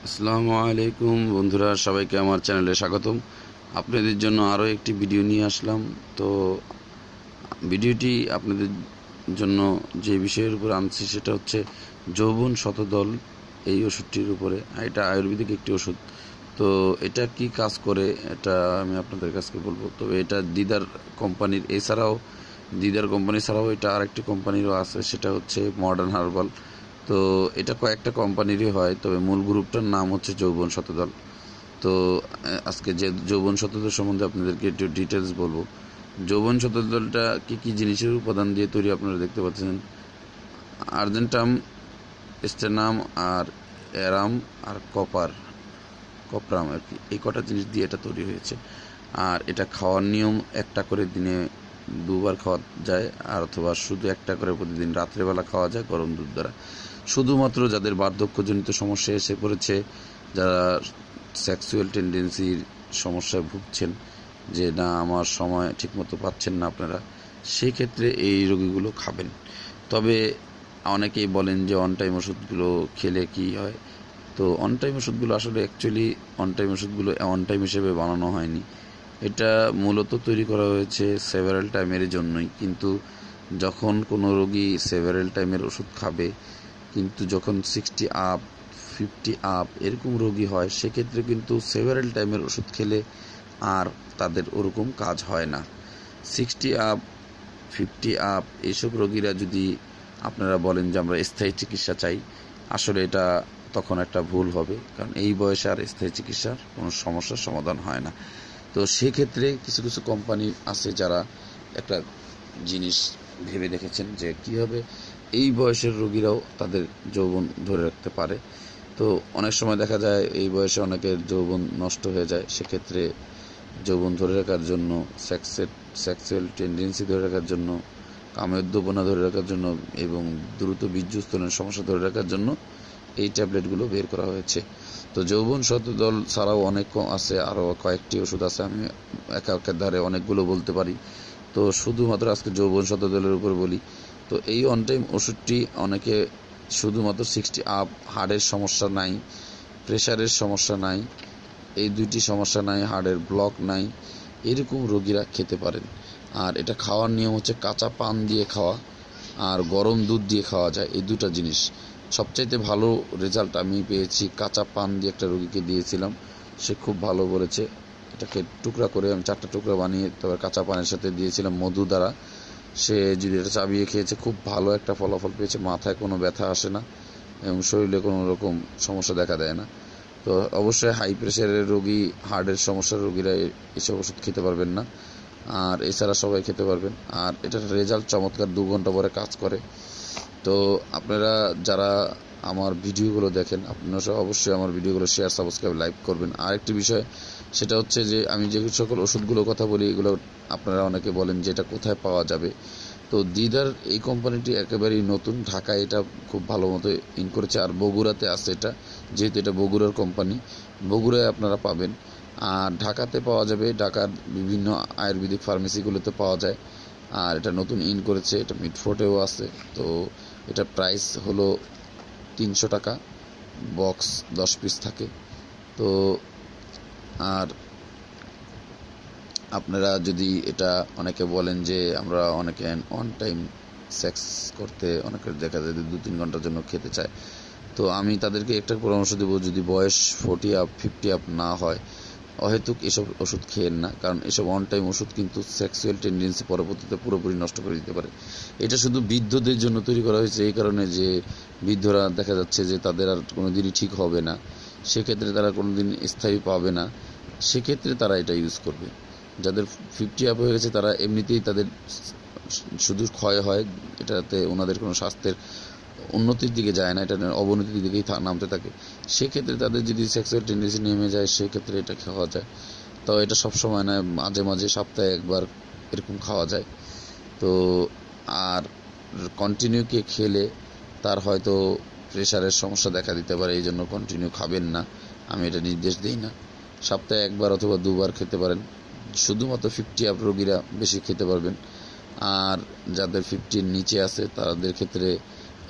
আসসালামু আলাইকুম বন্ধুরা, সবাইকে আমার চ্যানেলে স্বাগতম। আপনাদের জন্য আরও একটি ভিডিও নিয়ে আসলাম। তো ভিডিওটি আপনাদের জন্য যে বিষয়ের উপর আনছি সেটা হচ্ছে যৌবন শতদল, এই ওষুধটির উপরে। এটা আয়ুর্বেদিক একটি ওষুধ। তো এটা কি কাজ করে এটা আমি আপনাদের কাছে বলবো। তবে এটা দিদার কোম্পানির, দিদার কোম্পানি ছাড়াও এটা আরেকটি কোম্পানিরও আছে, সেটা হচ্ছে মডার্ন হার্বাল। তো এটা কয়েকটা কোম্পানিরই হয়, তবে মূল গ্রুপটার নাম হচ্ছে যৌবন শতদল। তো আজকে যে যৌবন শতদল সম্বন্ধে আপনাদেরকে একটু ডিটেলস বলবো। যৌবন শতদলটা কি কি জিনিসের উপাদান দিয়ে তৈরি আপনারা দেখতে পাচ্ছেন। আর্জেন্টাম, স্টেনাম, আর অ্যারাম, আর কপরাম আর কি, এই কটা জিনিস দিয়ে এটা তৈরি হয়েছে। আর এটা খাওয়ার নিয়ম একটা করে দিনে দুবার খাওয়া যায়, আর অথবা শুধু একটা করে প্রতিদিন রাত্রেবেলা খাওয়া যায় গরম দুধ দ্বারা। শুধুমাত্র যাদের বার্ধক্যজনিত সমস্যা এসে পড়েছে, যারা সেক্সুয়াল টেন্ডেন্সির সমস্যায় ভুগছেন, যে না আমার সময় ঠিকমতো পাচ্ছেন না আপনারা, সেই ক্ষেত্রে এই রোগীগুলো খাবেন। তবে অনেকেই বলেন যে অন টাইম ওষুধগুলো খেলে কি হয়। তো অন টাইম ওষুধগুলো আসলে অ্যাকচুয়ালি অন টাইম ওষুধগুলো অন টাইম হিসেবে বানানো হয়নি। এটা মূলত তৈরি করা হয়েছে সেভারাল টাইমের জন্যই। কিন্তু যখন কোনো রোগী সেভারাল টাইমের ওষুধ খাবে, কিন্তু যখন 60 আপ 50 আপ এরকম রোগী হয়, সেক্ষেত্রে কিন্তু সেভারাল টাইমের ওষুধ খেলে আর তাদের ওরকম কাজ হয় না। 60 আপ 50 আপ এইসব রোগীরা যদি আপনারা বলেন যে আমরা স্থায়ী চিকিৎসা চাই, আসলে এটা তখন একটা ভুল হবে, কারণ এই বয়সে আর স্থায়ী চিকিৎসার কোনো সমস্যার সমাধান হয় না। তো সেক্ষেত্রে কিছু কিছু কোম্পানি আছে যারা একটা জিনিস ভেবে দেখেছেন যে কীভাবে এই বয়সের রোগীরাও তাদের যৌবন ধরে রাখতে পারে। তো অনেক সময় দেখা যায় এই বয়সে অনেকের যৌবন নষ্ট হয়ে যায়। সেক্ষেত্রে যৌবন ধরে রাখার জন্য, সেক্সুয়াল টেন্ডেন্সি ধরে রাখার জন্য, কামোদ্দীপনা ধরে রাখার জন্য এবং দ্রুত বীর্যস্থলনের সমস্যা ধরে রাখার জন্য এই ট্যাবলেটগুলো বের করা হয়েছে। তো যৌবন শতদল ছাড়াও অনেক আছে, আরও কয়েকটি ওষুধ আছে, আমি একের ধারে অনেকগুলো বলতে পারি। তো শুধুমাত্র আজকে যৌবন শতদলের উপর বলি। তো এই অন টাইম ওষুধটি অনেকে শুধুমাত্র 60 আপ, হার্টের সমস্যা নাই, প্রেশারের সমস্যা নাই, এই দুইটি সমস্যা নাই, হার্টের ব্লক নাই, এরকম রোগীরা খেতে পারেন। আর এটা খাওয়ার নিয়ম হচ্ছে কাঁচা পান দিয়ে খাওয়া আর গরম দুধ দিয়ে খাওয়া যায়, এই দুটো জিনিস। সবচাইতে ভালো রেজাল্ট আমি পেয়েছি কাঁচা পান দিয়ে একটা রোগীকে দিয়েছিলাম, সে খুব ভালো বলেছে। এটাকে টুকরা করে আমি 4টা টুকরা বানিয়ে তবে কাঁচা পানের সাথে দিয়েছিলাম মধু দ্বারা। সে যদি এটা চাবিয়ে খেয়েছে, খুব ভালো একটা ফলাফল পেয়েছে। মাথায় কোনো ব্যথা আসে না এবং শরীরে কোনো রকম সমস্যা দেখা দেয় না। তো অবশ্যই হাই প্রেশারের রোগী, হার্টের সমস্যার রোগীরা এসব ওষুধ খেতে পারবেন না, আর এছাড়া সবাই খেতে পারবেন। আর এটার রেজাল্ট চমৎকার, 2 ঘন্টা পরে কাজ করে। তো আপনারা যারা আমার ভিডিওগুলো দেখেন, আপনারা অবশ্যই আমার ভিডিওগুলো শেয়ার, সাবস্ক্রাইব, লাইক করবেন। আরেকটি বিষয় সেটা হচ্ছে যে আমি যে সকল ওষুধগুলোর কথা বলি, এগুলো আপনারা অনেকে বলেন যে এটা কোথায় পাওয়া যাবে। তো দিদার এই কোম্পানিটি একেবারেই নতুন, ঢাকায় এটা খুব ভালো মতো ইন করেছে, আর বগুড়াতে আছে এটা, যেহেতু এটা বগুড়ার কোম্পানি, বগুড়ায় আপনারা পাবেন। আর ঢাকাতে পাওয়া যাবে, ঢাকার বিভিন্ন আয়ুর্বেদিক ফার্মেসিগুলোতে পাওয়া যায়। আর এটা নতুন ইন করেছে, এটা মিডফোর্টেও আছে। তো এটা প্রাইস হলো 300 টাকা, বক্স 10 পিস থাকে। তো আর আপনারা যদি এটা, অনেকে বলেন যে আমরা অনেকে অন টাইম সেক্স করতে অনেকে দেখা যায় 2-3 ঘন্টার জন্য খেতে চায়। তো আমি তাদেরকে একটা পরামর্শ দেবো, যদি বয়স 40 আপ 50 আপ না হয়, অহেতুক এসব ওষুধ খেয়েন না, কারণ এসব অন টাইম ওষুধ কিন্তু সেক্সুয়াল টেন্ডেন্সি পরবর্তীতে পুরোপুরি নষ্ট করে দিতে পারে। এটা শুধু বৃদ্ধদের জন্য তৈরি করা হয়েছে, এই কারণে যে বৃদ্ধরা দেখা যাচ্ছে যে তাদের আর কোনোদিনই ঠিক হবে না, সেক্ষেত্রে তারা কোনোদিন স্থায়ী পাবে না, সেক্ষেত্রে তারা এটা ইউজ করবে। যাদের 50 আপ হয়ে গেছে তারা এমনিতেই তাদের শুধু ক্ষয় হয়, এটাতে ওনাদের কোনো স্বাস্থ্যের উন্নতির দিকে যায় না, এটা অবনতির দিকেই নামতে থাকে। সেক্ষেত্রে তাদের যদি সেক্সুয়াল টেন্ডেন্সি নেমে যায়, সেক্ষেত্রে এটা খাওয়া যায়। তো এটা সবসময় নয়, মাঝে মাঝে সপ্তাহে একবার এরকম খাওয়া যায়। তো আর কন্টিনিউ কে খেলে তার হয়তো প্রেশারের সমস্যা দেখা দিতে পারে, এই জন্য কন্টিনিউ খাবেন না, আমি এটা নির্দেশ দিই না। সপ্তাহে একবার অথবা 2বার খেতে পারেন। শুধুমাত্র 50 আপ রোগীরা বেশি খেতে পারবেন। আর যাদের 50-র নিচে আছে তাদের ক্ষেত্রে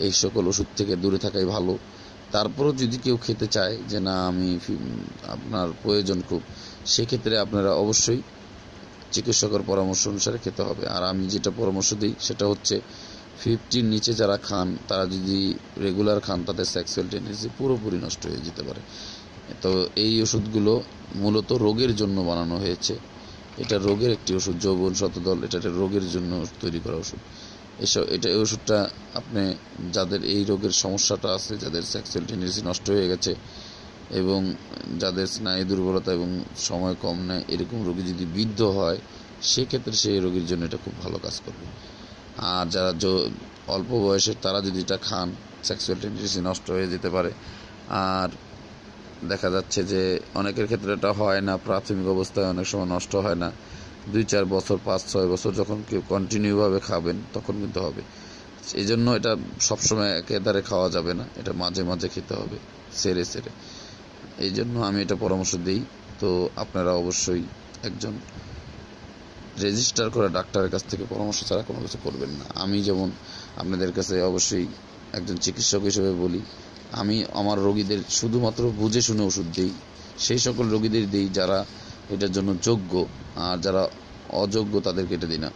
এই সকল ওষুধ থেকে দূরে থাকাই ভালো। তারপরও যদি কেউ খেতে চায় যে না আমি আপনার প্রয়োজন খুব, সেক্ষেত্রে আপনারা অবশ্যই চিকিৎসকের পরামর্শ অনুসারে খেতে হবে। আর আমি যেটা পরামর্শ দিই সেটা হচ্ছে 50 নিচে যারা খান তারা যদি রেগুলার খান তাদের সেক্সুয়াল টেন্ডেন্সি পুরোপুরি নষ্ট হয়ে যেতে পারে। তো এই ওষুধগুলো মূলত রোগের জন্য বানানো হয়েছে। এটা রোগের একটি ওষুধ, যৌবন শতদল, এটা রোগের জন্য তৈরি করা ওষুধ। এই ওষুধটা আপনি যাদের এই রোগের সমস্যাটা আছে, যাদের সেক্সুয়াল টেন্ডেন্সি নষ্ট হয়ে গেছে এবং যাদের স্নায়ু দুর্বলতা এবং সময় কম নেয়, এরকম রোগী যদি বৃদ্ধ হয় সেক্ষেত্রে সেই রোগীর জন্য এটা খুব ভালো কাজ করবে। আর যারা অল্প বয়সের তারা যদি এটা খান সেক্সুয়াল টেন্ডেন্সি নষ্ট হয়ে যেতে পারে। আর দেখা যাচ্ছে যে অনেকের ক্ষেত্রে এটা হয় না, প্রাথমিক অবস্থায় অনেক সময় নষ্ট হয় না, 2-4 বছর 5-6 বছর যখন কেউ কন্টিনিউভাবে খাবেন তখন কিন্তু হবে। এই জন্য এটা সবসময় একেবারে খাওয়া যাবে না, এটা মাঝে মাঝে খেতে হবে সেরে সেরে। এই জন্য আমি এটা পরামর্শ দিই। তো আপনারা অবশ্যই একজন রেজিস্টার করা ডাক্তারের কাছ থেকে পরামর্শ ছাড়া কোনো কিছু করবেন না। আমি যেমন আপনাদের কাছে অবশ্যই একজন চিকিৎসক হিসেবে বলি, আমি আমার রোগীদের শুধুমাত্র বুঝে শুনে ওষুধ দিই, সেই সকল রোগীদের দিই যারা এটার জন্য যোগ্য, আর যারা অযোগ্য তাদেরকে এটা দিই না।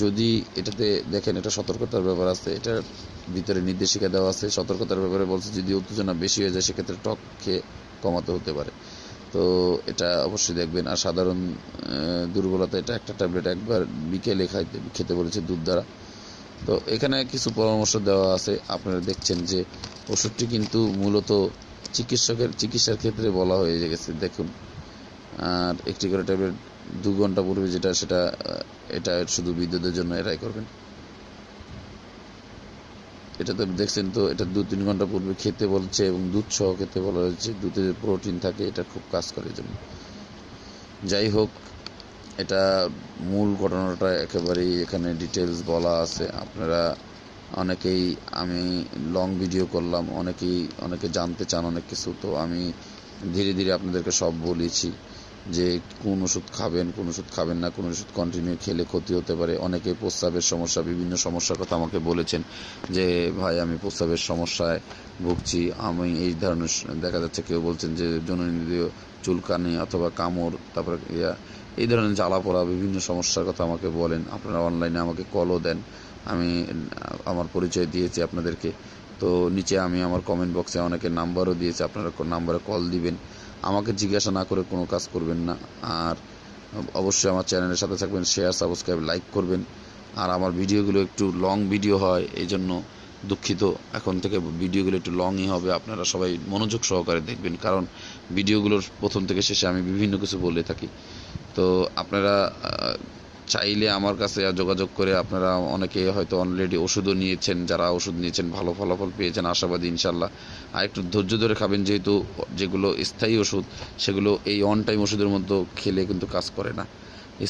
যদি এটাতে দেখেন এটা সতর্কতার ব্যাপার আছে, এটার ভিতরে নির্দেশিকা দেওয়া আছে, সতর্কতার ব্যাপারে বলছে যদি উত্তেজনা বেশি হয়ে যায় সেক্ষেত্রে টক খেয়ে কমাতে হতে পারে। তো এটা অবশ্যই দেখবেন। আর সাধারণ দুর্বলতা এটা একটা ট্যাবলেট একবার বিকেলে খেতে বলেছে দুধ দ্বারা। তো এখানে কিছু পরামর্শ দেওয়া আছে, আপনারা দেখছেন যে ওষুধটি কিন্তু মূলত চিকিৎসার ক্ষেত্রে বলা হয়ে গেছে দেখুন। আর একটি করে ট্যাবলেট 2 ঘন্টা পূর্বে এটা শুধু বিদ্যুতের জন্য এটাই করবেন। এটা তো দেখছেন, তো এটা 2-3 ঘন্টা পূর্বে খেতে বলছে এবং দুধ সহ খেতে বলা হয়েছে, দুধে প্রোটিন থাকে, এটা খুব কাজ করে জন্য। যাই হোক, এটা মূল ঘটনাটা একেবারেই এখানে ডিটেলস বলা আছে। আপনারা অনেকেই, আমি লং ভিডিও করলাম, অনেকে জানতে চান অনেক কিছু, তো আমি ধীরে ধীরে আপনাদেরকে সব বলেছি যে কোন ওষুধ খাবেন, কোন ওষুধ খাবেন না, কোন ওষুধ কন্টিনিউ খেলে ক্ষতি হতে পারে। অনেকে প্রস্রাবের সমস্যা, বিভিন্ন সমস্যার কথা আমাকে বলেছেন যে ভাই আমি প্রস্রাবের সমস্যায় ভুগছি, আমি এই ধরনের, দেখা যাচ্ছে কেউ বলছেন যে জননেন্দ্রিয় চুলকানি অথবা কামড়, তারপরে এই ধরনের জ্বালা পোড়া বিভিন্ন সমস্যার কথা আমাকে বলেন। আপনারা অনলাইনে আমাকে কলও দেন, আমি আমার পরিচয় দিয়েছি আপনাদেরকে। তো নিচে আমি আমার কমেন্ট বক্সে অনেকের নাম্বারও দিয়েছি, আপনারা নাম্বারে কল দিবেন, আমাকে জিজ্ঞাসা না করে কোনো কাজ করবেন না। আর অবশ্যই আমার চ্যানেলের সাথে থাকবেন, শেয়ার, সাবস্ক্রাইব, লাইক করবেন। আর আমার ভিডিওগুলো একটু লং ভিডিও হয়, এই জন্য দুঃখিত, এখন থেকে ভিডিওগুলো একটু লংই হবে। আপনারা সবাই মনোযোগ সহকারে দেখবেন, কারণ ভিডিওগুলোর প্রথম থেকে শেষে আমি বিভিন্ন কিছু বলে থাকি। তো আপনারা চাইলে আমার কাছে যোগাযোগ করে, আপনারা অনেকে হয়তো অলরেডি ওষুধও নিয়েছেন, যারা ওষুধ নিয়েছেন ভালো ফলাফল পেয়েছেন, আশাবাদী ইনশাল্লাহ। আর একটু ধৈর্য ধরে খাবেন, যেহেতু যেগুলো স্থায়ী ওষুধ সেগুলো এই অন টাইম ওষুধের মতো খেলে কিন্তু কাজ করে না।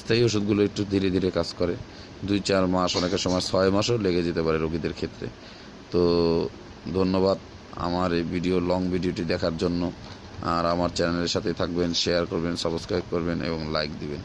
স্থায়ী ওষুধগুলো একটু ধীরে ধীরে কাজ করে, 2-4 মাস, অনেকের সময় 6 মাসও লেগে যেতে পারে রোগীদের ক্ষেত্রে। তো ধন্যবাদ আমার এই লং ভিডিওটি দেখার জন্য। আর আমার চ্যানেলের সাথে থাকবেন, শেয়ার করবেন, সাবস্ক্রাইব করবেন এবং লাইক দিবেন।